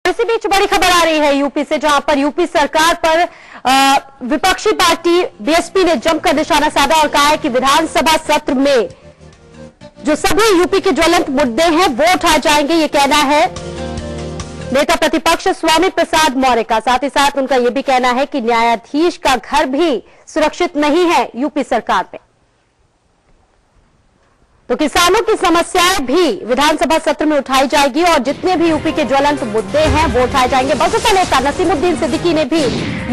इसी बीच बड़ी खबर आ रही है यूपी से, जहां पर यूपी सरकार पर विपक्षी पार्टी बीएसपी ने जमकर निशाना साधा और कहा है कि विधानसभा सत्र में जो सभी यूपी के ज्वलंत मुद्दे हैं वो उठाए जाएंगे। ये कहना है नेता प्रतिपक्ष स्वामी प्रसाद मौर्य का। साथ ही साथ उनका यह भी कहना है कि न्यायाधीश का घर भी सुरक्षित नहीं है यूपी सरकार में। तो किसानों की समस्याएं भी विधानसभा सत्र में उठाई जाएगी और जितने भी यूपी के ज्वलंत मुद्दे हैं वो उठाए जाएंगे। बसपा नेता नसीमुद्दीन सिद्दीकी ने भी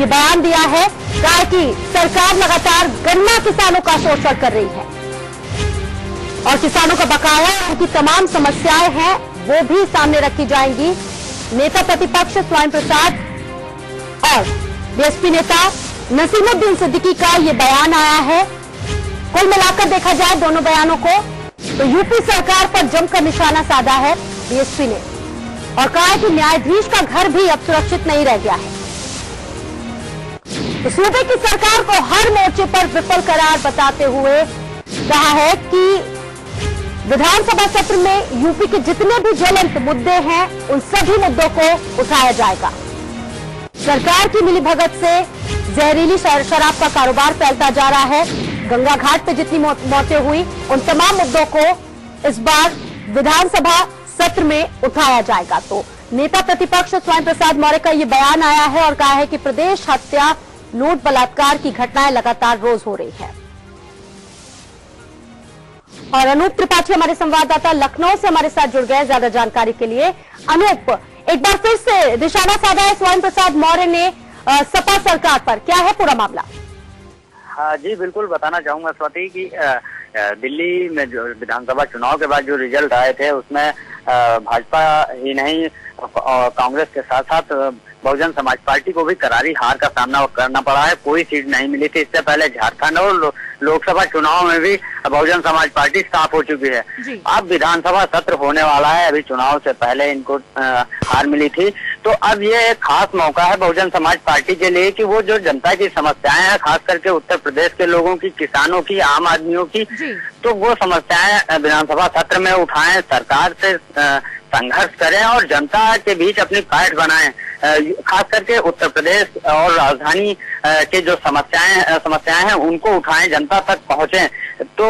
ये बयान दिया है, कहा कि सरकार लगातार गन्ना किसानों का शोषण कर रही है और किसानों का बकाया और उनकी तमाम समस्याएं हैं वो भी सामने रखी जाएंगी। नेता प्रतिपक्ष स्वामी प्रसाद और बीएसपी नेता नसीमुद्दीन सिद्दीकी का ये बयान आया है। कुल मिलाकर देखा जाए दोनों बयानों को तो यूपी सरकार पर जमकर निशाना साधा है बीएसपी ने और कहा है कि न्यायाधीश का घर भी अब सुरक्षित नहीं रह गया है। तो सूबे की सरकार को हर मोर्चे पर विफल करार बताते हुए कहा है कि विधानसभा सत्र में यूपी के जितने भी ज्वलंत मुद्दे हैं उन सभी मुद्दों को उठाया जाएगा। सरकार की मिलीभगत से जहरीली शराब का कारोबार फैलता जा रहा है। गंगा घाट पे जितनी मौतें हुई उन तमाम मुद्दों को इस बार विधानसभा सत्र में उठाया जाएगा। तो नेता प्रतिपक्ष स्वामी प्रसाद मौर्य का ये बयान आया है और कहा है कि प्रदेश हत्या, लूट, बलात्कार की घटनाएं लगातार रोज हो रही है। और अनूप त्रिपाठी हमारे संवाददाता लखनऊ से हमारे साथ जुड़ गए ज्यादा जानकारी के लिए। अनूप, एक बार फिर से निशाना साधा है स्वामी प्रसाद मौर्य ने सपा सरकार पर, क्या है पूरा मामला? हाँ जी, बिल्कुल बताना चाहूंगा स्वाति कि दिल्ली में जो विधानसभा चुनाव के बाद जो रिजल्ट आए थे उसमें भाजपा ही नहीं कांग्रेस के साथ साथ बहुजन समाज पार्टी को भी करारी हार का सामना करना पड़ा है। कोई सीट नहीं मिली थी। इससे पहले झारखंड और लोकसभा चुनाव में भी बहुजन समाज पार्टी साफ हो चुकी है। अब विधानसभा सत्र होने वाला है। अभी चुनाव से पहले इनको हार मिली थी, तो अब ये एक खास मौका है बहुजन समाज पार्टी के लिए कि वो जो जनता की समस्याएं हैं, खास करके उत्तर प्रदेश के लोगों की, किसानों की, आम आदमियों की, तो वो समस्याएं विधानसभा सत्र में उठाएं, सरकार से संघर्ष करें और जनता के बीच अपनी फाइट बनाएं। खास करके उत्तर प्रदेश और राजधानी के जो समस्याएं हैं उनको उठाएं, जनता तक पहुंचें। तो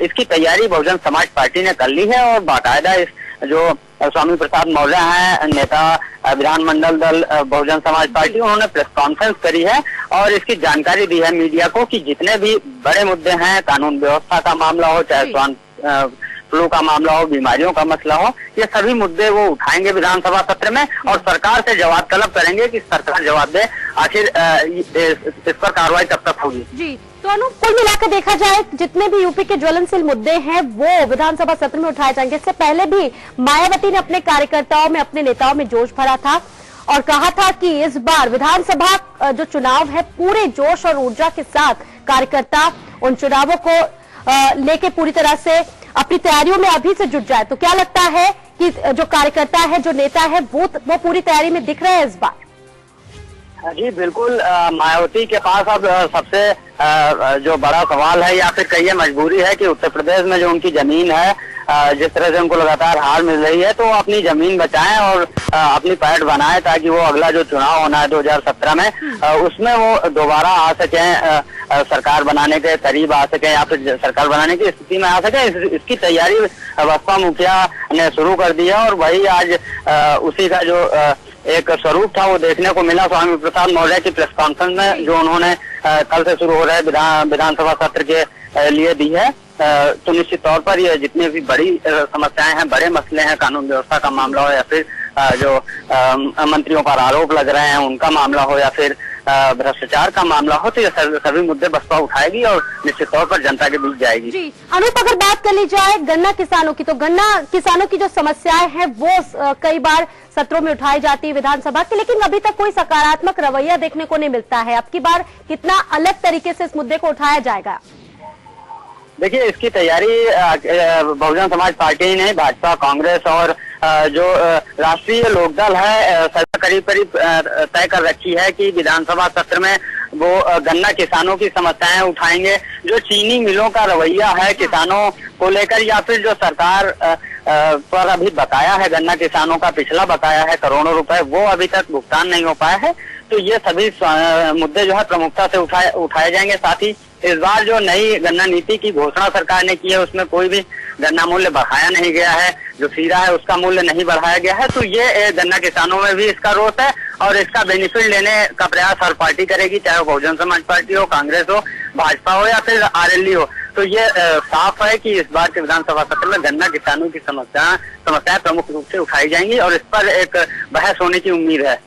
इसकी तैयारी बहुजन समाज पार्टी ने कर ली है और बाकायदा इस जो स्वामी प्रसाद मौर्य हैं, नेता विधानमंडल दल बहुजन समाज पार्टी, उन्होंने प्रेस कॉन्फ्रेंस करी है और इसकी जानकारी दी है मीडिया को कि जितने भी बड़े मुद्दे हैं, कानून व्यवस्था का मामला हो, चाहे स्वास्थ्य फ्लू का मामला हो, बीमारियों का मसला हो, ये सभी मुद्दे वो उठाएंगे विधानसभा सत्र में और सरकार से जवाब तलब करेंगे कि सरकार जवाब दे आखिर इस पर कार्रवाई कब तक होगी। जी, तो अनु कुल मिलाकर देखा जाए जितने भी यूपी के ज्वलनशील मुद्दे हैं वो विधानसभा सत्र में उठाए जाएंगे। इससे पहले भी मायावती ने अपने कार्यकर्ताओं में, अपने नेताओं में जोश भरा था और कहा था कि इस बार विधानसभा जो चुनाव है पूरे जोश और ऊर्जा के साथ कार्यकर्ता उन चुनावों को लेके पूरी तरह से अपनी तैयारियों में अभी से जुट जाए। तो क्या लगता है कि जो कार्यकर्ता है, जो नेता है, वो पूरी तैयारी में दिख रहे हैं इस बार? जी बिल्कुल। मायावती के पास अब सबसे जो बड़ा सवाल है या फिर कहिए मजबूरी है कि उत्तर प्रदेश में जो उनकी जमीन है, जिस तरह से उनको लगातार हार मिल रही है, तो अपनी जमीन बचाएं और अपनी पैठ बनाएं ताकि वो अगला जो चुनाव होना है 2017 में उसमें वो दोबारा आ सकें, सरकार बनाने के करीब आ सके या फिर सरकार बनाने की स्थिति में आ सके। इसकी तैयारी बसपा मुखिया ने शुरू कर दी है और वही आज उसी का जो एक स्वरूप था वो देखने को मिला स्वामी प्रसाद मौर्य की प्रेस कॉन्फ्रेंस में, जो उन्होंने कल से शुरू हो रहे विधानसभा सत्र के लिए दी है। तो निश्चित तौर पर ये जितनी भी बड़ी समस्याएं हैं, बड़े मसले हैं, कानून व्यवस्था का मामला हो या फिर जो मंत्रियों पर आरोप लग रहे हैं उनका मामला हो या फिर भ्रष्टाचार का मामला हो, तो ये सभी मुद्दे बसपा उठाएगी और निश्चित तौर पर जनता के बीच जाएगी। जी अनूप, अगर बात कर ली जाए गन्ना किसानों की, तो गन्ना किसानों की जो समस्याएं हैं वो कई बार सत्रों में उठाई जाती है विधानसभा की, लेकिन अभी तक कोई सकारात्मक रवैया देखने को नहीं मिलता है। अब की बार कितना अलग तरीके से इस मुद्दे को उठाया जाएगा? देखिए, इसकी तैयारी बहुजन समाज पार्टी ने, भाजपा, कांग्रेस और जो राष्ट्रीय लोकदल है करीब करीब तय कर रखी है कि विधानसभा सत्र में वो गन्ना किसानों की समस्याएं उठाएंगे। जो चीनी मिलों का रवैया है किसानों को लेकर या फिर जो सरकार पर अभी बकाया है गन्ना किसानों का, पिछला बकाया है करोड़ों रुपए, वो अभी तक भुगतान नहीं हो पाया है। तो ये सभी मुद्दे जो है प्रमुखता से उठाए जाएंगे। साथ ही इस बार जो नई गन्ना नीति की घोषणा सरकार ने की है उसमें कोई भी गन्ना मूल्य बढ़ाया नहीं गया है, जो सीरा है उसका मूल्य नहीं बढ़ाया गया है। तो ये गन्ना किसानों में भी इसका रोष है और इसका बेनिफिट लेने का प्रयास हर पार्टी करेगी, चाहे वो बहुजन समाज पार्टी हो, कांग्रेस हो, भाजपा हो या फिर आरएलडी हो। तो ये साफ है कि इस बार के विधानसभा सत्र में गन्ना किसानों की समस्याएं प्रमुख रूप से उठाई जाएंगी और इस पर एक बहस होने की उम्मीद है।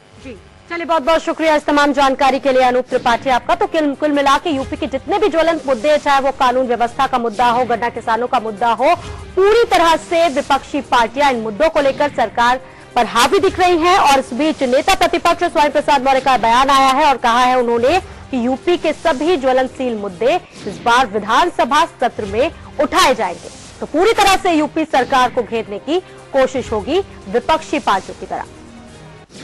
चलिए, बहुत बहुत शुक्रिया इस तमाम जानकारी के लिए अनूप त्रिपाठी आपका। तो कुल मिला के यूपी के जितने भी ज्वलंत मुद्दे, चाहे वो कानून व्यवस्था का मुद्दा हो, गन्ना किसानों का मुद्दा हो, पूरी तरह से विपक्षी पार्टियां इन मुद्दों को लेकर सरकार पर हावी दिख रही हैं। और इस बीच नेता प्रतिपक्ष स्वामी प्रसाद मौर्य का बयान आया है और कहा है उन्होंने कि यूपी के सभी ज्वलनशील मुद्दे इस बार विधानसभा सत्र में उठाए जाएंगे। तो पूरी तरह से यूपी सरकार को घेरने की कोशिश होगी विपक्षी पार्टियों की तरह।